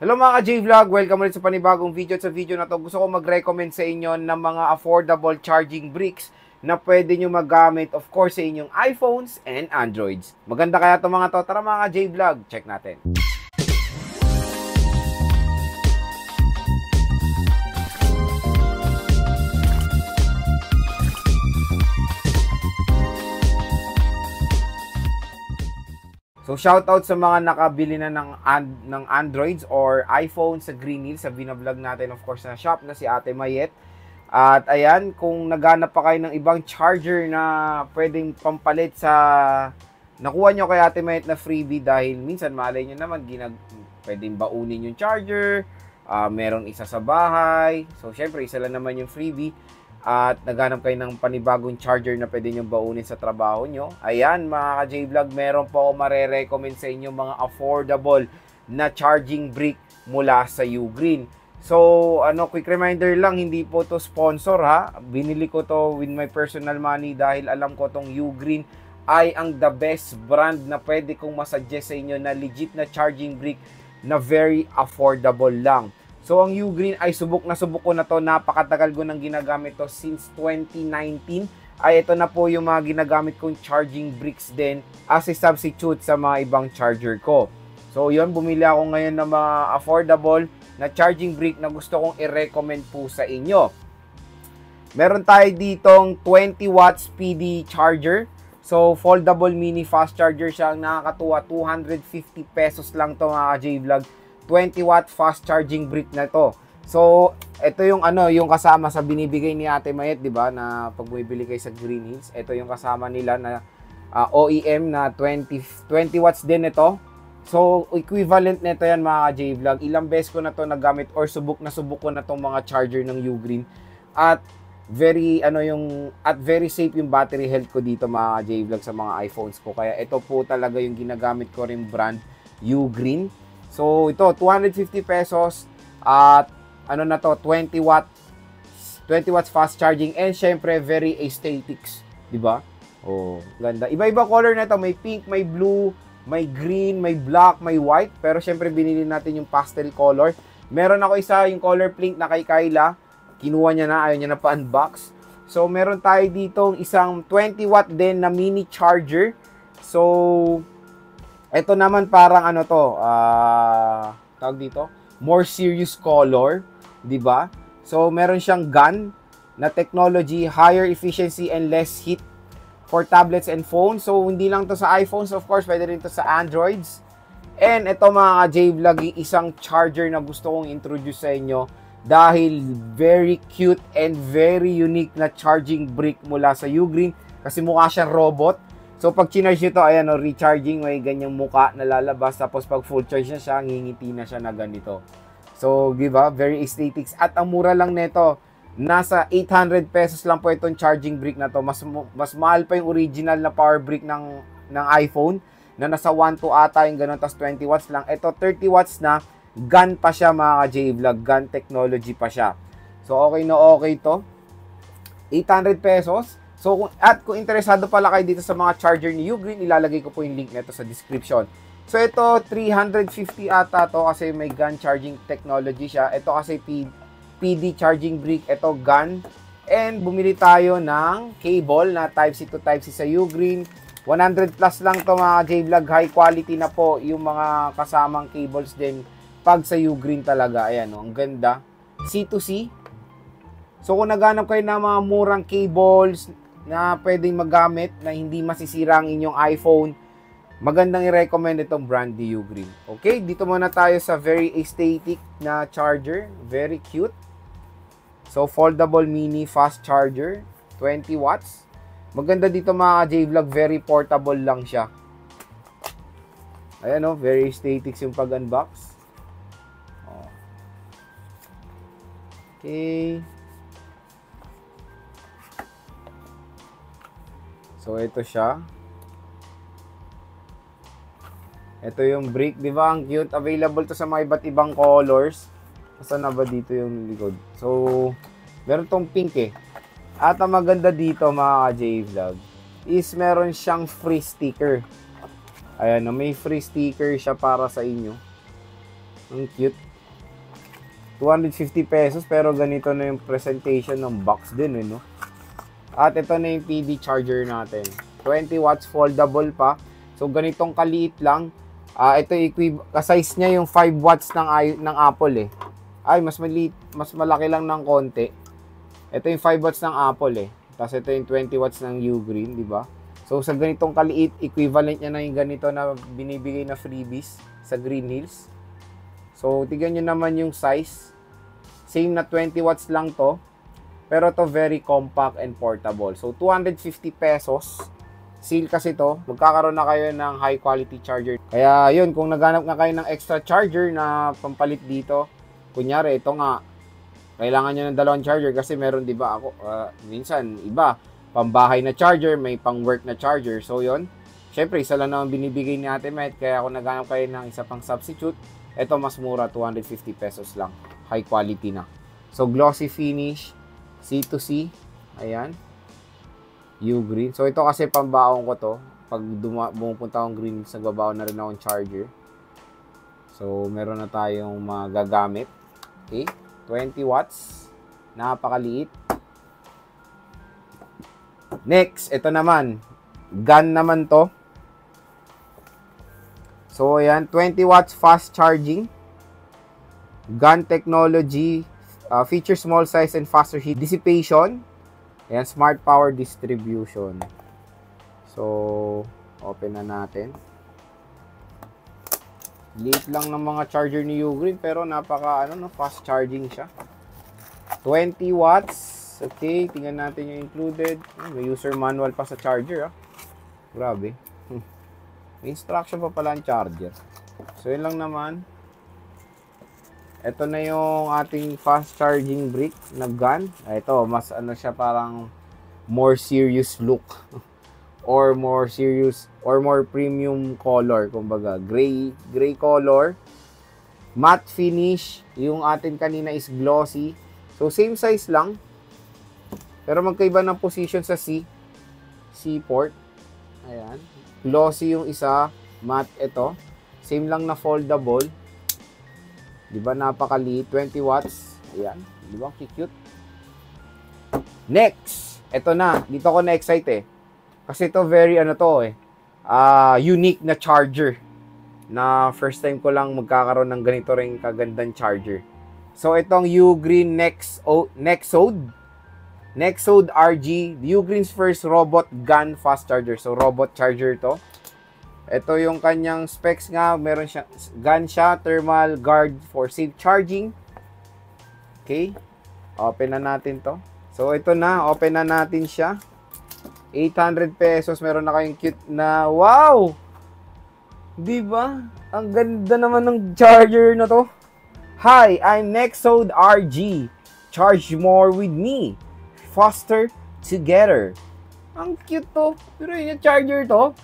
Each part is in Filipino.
Hello mga ka-J-Vlog! Welcome ulit sa panibagong video. At sa video na to, gusto ko mag-recommend sa inyo ng mga affordable charging bricks na pwede nyo magamit, of course, sa inyong iPhones and Androids. Maganda kaya itong mga to? Tara mga ka-J-Vlog, check natin. So shoutout sa mga nakabili na ng Androids or iPhone sa Green Hills, sa binablog natin of course na shop na si Ate Mayet. At ayan, kung naghanap pa kayo ng ibang charger na pwedeng pampalit sa nakuha nyo kay Ate Mayet na freebie, dahil minsan malay nyo naman pwedeng baunin yung charger, meron isa sa bahay. So syempre isa lang naman yung freebie. At naghanap kayo ng panibagong charger na pwede nyo baunin sa trabaho nyo. Ayan mga ka-J-Vlog, meron po ako mare-recommend sa inyo mga affordable na charging brick mula sa Ugreen. So, quick reminder lang, hindi po to sponsor ha. Binili ko to with my personal money dahil alam ko tong Ugreen ay ang the best brand na pwede kong masuggest sa inyo na legit na charging brick na very affordable lang. So, ang Ugreen ay subok ko na to. Napakatagal ko nang ginagamit to since 2019. Ay, ito na po yung mga ginagamit kong charging bricks din as a substitute sa mga ibang charger ko. So, yun, bumili ako ngayon ng mga affordable na charging brick na gusto kong i-recommend po sa inyo. Meron tayo ditong 20 watts PD charger. So, foldable mini fast charger siya. Ang nakakatuwa, 250 pesos lang to mga J-Vlog. 20 watt fast charging brick na to. So, ito yung yung kasama sa binibigay ni Ate Mayet, 'di ba? Na pag bumibili kayo sa Green Hills, ito yung kasama nila na OEM na 20 watts din ito. So, equivalent nito yan mga J-Vlog. Ilang beses ko na to nagamit or subok ko na tong mga charger ng Ugreen. At very very safe yung battery health ko dito mga J-Vlog sa mga iPhones ko. Kaya ito po talaga yung ginagamit ko rin brand Ugreen. So, ito, 250 pesos at 20 watts fast charging and syempre very aesthetics, 'di ba? Oh, ganda. Iba-iba color na ito, may pink, may blue, may green, may black, may white, pero syempre binili natin yung pastel color. Meron ako isa yung color pink na kay Kyla. Kinuha niya na, ayaw niya na pa-unbox. So, meron tayo dito isang 20 watt din na mini charger. So, ito naman parang tawag dito, more serious color, 'di ba? So meron siyang gun na technology, higher efficiency and less heat for tablets and phones. So hindi lang to sa iPhones, of course, pwede rin to sa Androids. And ito mga J-Vlog, isang charger na gusto kong introduce sa inyo dahil very cute and very unique na charging brick mula sa Ugreen kasi mukha siyang robot. So, pag chinarge nyo ito, ayan o, recharging, may ganyang muka na lalabas. Tapos, pag full charge na siya, ngingiti na siya na ganito. So, diba? Very aesthetics. At ang mura lang nito, nasa 800 pesos lang po itong charging brick na to. Mas mahal pa yung original na power brick ng iPhone, na nasa 1.2 ata yung ganun, tapos 20 watts lang. Ito, 30 watts na, gun pa siya mga J-Vlog. Gun technology pa siya. So, okay na okay to. 800 pesos. So, kung interesado pala kayo dito sa mga charger ni Ugreen, ilalagay ko po yung link nito sa description. So, ito, 350 ata to kasi may gun charging technology siya. Ito kasi PD charging brick, ito gun. And bumili tayo ng cable na Type-C to Type-C sa Ugreen. 100 plus lang to mga J-Vlog. High quality na po yung mga kasamang cables din pag sa Ugreen talaga. Ayan, ang ganda. C2C. So, kung naghanap kayo ng mga murang cables na pwedeng magamit na hindi masisira ang inyong iPhone, magandang i-recommend itong brand ni Ugreen. Okay, dito muna tayo sa very aesthetic na charger. Very cute. So, foldable mini fast charger. 20 watts. Maganda dito mga J-Vlog. Very portable lang siya. Ayan o, very aesthetics yung pag-unbox. Okay. So, ito siya. Ito yung brick. Di ba? Ang cute. Available to sa mga iba't ibang colors. Saan na ba dito yung likod? So, meron tong pink eh. At ang maganda dito mga J-Vlog is meron siyang free sticker. Ayan, may free sticker siya para sa inyo. Ang cute. 250 pesos pero ganito na yung presentation ng box din, no? At ito na yung PD charger natin. 20 watts foldable pa. So ganitong kaliit lang. Ito ka-size niya yung 5 watts ng Apple eh. Ay, mas malaki lang ng konti. Ito yung 5 watts ng Apple eh. Tapos ito yung 20 watts ng Ugreen, di ba? So sa ganitong kaliit, equivalent niya na yung ganito na binibigay na freebies sa Green Hills. So tignan nyo naman yung size. Same na 20 watts lang to. Pero to very compact and portable. So 250 pesos. Sale kasi to. Magkakaroon na kayo ng high quality charger. Kaya yun, kung naghanap nga kayo ng extra charger na pampalit dito, kunyari ito nga, kailangan nyo ng dalawang charger kasi meron, di ba, ako, minsan, iba, pambahay na charger, may pang work na charger. So yun, syempre, isa lang naman binibigay ni Ate Met, kaya kung naghanap kayo ng isa pang substitute, ito mas mura, 250 pesos lang. High quality na. So glossy finish, C2C, ayan, Ugreen. So ito kasi pambaon ko to, pag bumupunta akong Green, nagbabaon na rin akong charger. So meron na tayong magagamit. Okay, 20 watts, napakaliit. Next, ito naman, gun naman to. So ayan, 20 watts fast charging. Gun technology, feature small size and faster heat dissipation. Ayan, smart power distribution. So, open na natin. Liit lang ng mga charger ni Ugreen pero napaka fast charging siya. 20 watts. Okay, tingnan natin yung included. May user manual pa sa charger, Grabe. May instruction pa pala ang charger. So, yun lang naman. Ito na yung ating fast charging brick na gun. Ito, mas siya parang more serious look. Or more serious, or more premium color. Kumbaga, gray color. Matte finish. Yung atin kanina is glossy. So, same size lang. Pero magkaiba ng position sa C port. Ayan. Glossy yung isa. Matte ito. Same lang na foldable. Diba, napakaliit, 20 watts. Ayan, diba, cute. Next, ito na. Dito ako na-excite Kasi ito very unique na charger. Na first time ko lang magkakaroon ng ganito ring kagandang charger. So itong Ugreen Nexode RG, Ugreen's first robot gun fast charger. So robot charger to. Ito yung kanyang specs nga. Meron siya, gun siya, thermal guard for safe charging. Okay. Open na natin to. So, ito na. Open na natin siya. 800 pesos. Meron na kayong cute na, wow! Diba? Ang ganda naman ng charger na to. Hi, I'm Nexode RG. Charge more with me. Faster together. Ang cute to. Pero yun yung charger to.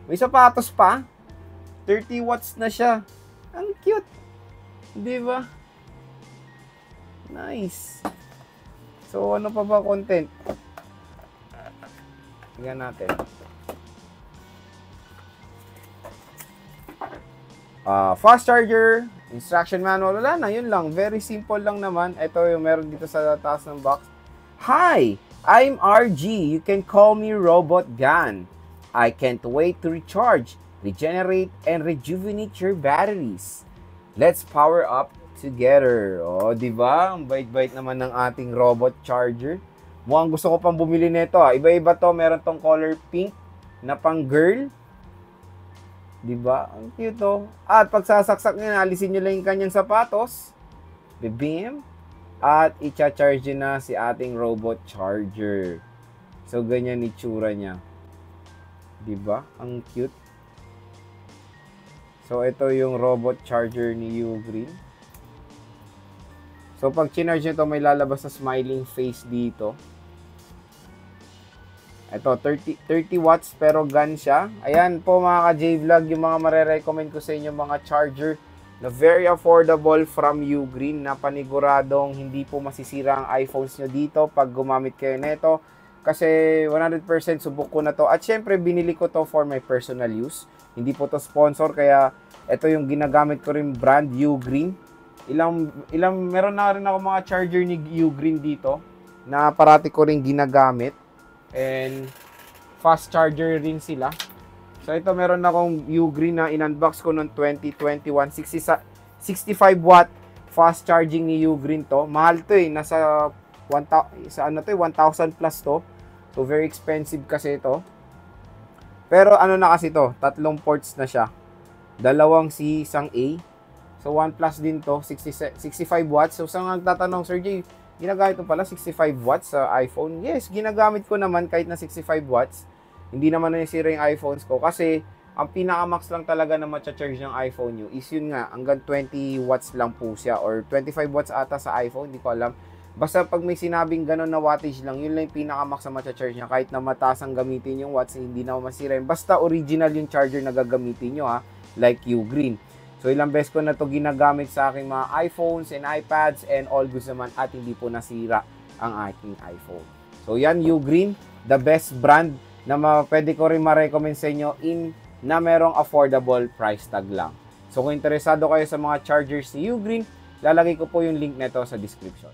May sapatos pa. 30 watts na siya. Ang cute. Di ba? Nice. So, ano pa ba content? Tingnan natin. Fast charger. Instruction manual. Wala na. Yun lang. Very simple lang naman. Ito yung meron dito sa taas ng box. Hi! I'm RG. You can call me Robot Gun. I can't wait to recharge, regenerate, and rejuvenate your batteries. Let's power up together. Oh, di ba? Ang bait-bait naman ng ating robot charger. Mukhang gusto ko pang bumili nito. Iba-iba to. Meron tong color pink na pang girl. Di ba? Ang cute to. At pag sasaksak nyo, alisin nyo lang yung kanyang sapatos. Bibim. At i-charge na si ating robot charger. So, ganyan itsura niya. Diba? Ang cute. So, ito yung robot charger ni Ugreen. So, pag chinarge nyo ito, may lalabas na smiling face dito. Ito, 30 watts pero gun siya. Ayan po mga ka-J-Vlog, yung mga marerecommend ko sa inyo mga charger na very affordable from Ugreen na paniguradong hindi po masisira ang iPhones nyo dito pag gumamit kayo nito. Kasi 100% subok ko na to. At syempre, binili ko to for my personal use. Hindi po to sponsor. Kaya ito yung ginagamit ko rin brand, Ugreen. Meron na rin ako mga charger ni Ugreen dito na parati ko rin ginagamit. And fast charger rin sila. So ito meron akong Ugreen na in-unbox ko noong 2021, 65 watt fast charging ni Ugreen to. Mahal to eh, nasa 1,000 plus to. So very expensive kasi ito. Pero ano na kasi to, tatlong ports na siya. Dalawang C, isang A. So 1 plus din to, 65 watts. So sa nagtatanong, Sir J, ginagamit ko pala 65 watts sa iPhone? Yes, ginagamit ko naman kahit na 65 watts. Hindi naman nasisira yung iPhones ko kasi ang pinaka-max lang talaga na matcha-charge ng iPhone nyo is yun nga, hanggang 20 watts lang po siya or 25 watts ata sa iPhone, hindi ko alam. Basta pag may sinabing gano'n na wattage lang, yun lang yung pinaka-max na matcha-charge niya. Kahit na mataas ang gamitin yung watts, hindi na masira yun. Basta original yung charger na gagamitin nyo ha, like Ugreen. So ilang beses ko na to ginagamit sa aking mga iPhones and iPads and all goods naman at hindi po nasira ang aking iPhone. So yan, Ugreen, the best brand na pwede ko rin ma-recommend sa inyo na merong affordable price tag lang. So kung interesado kayo sa mga chargers ni Ugreen, lalagay ko po yung link nito sa description.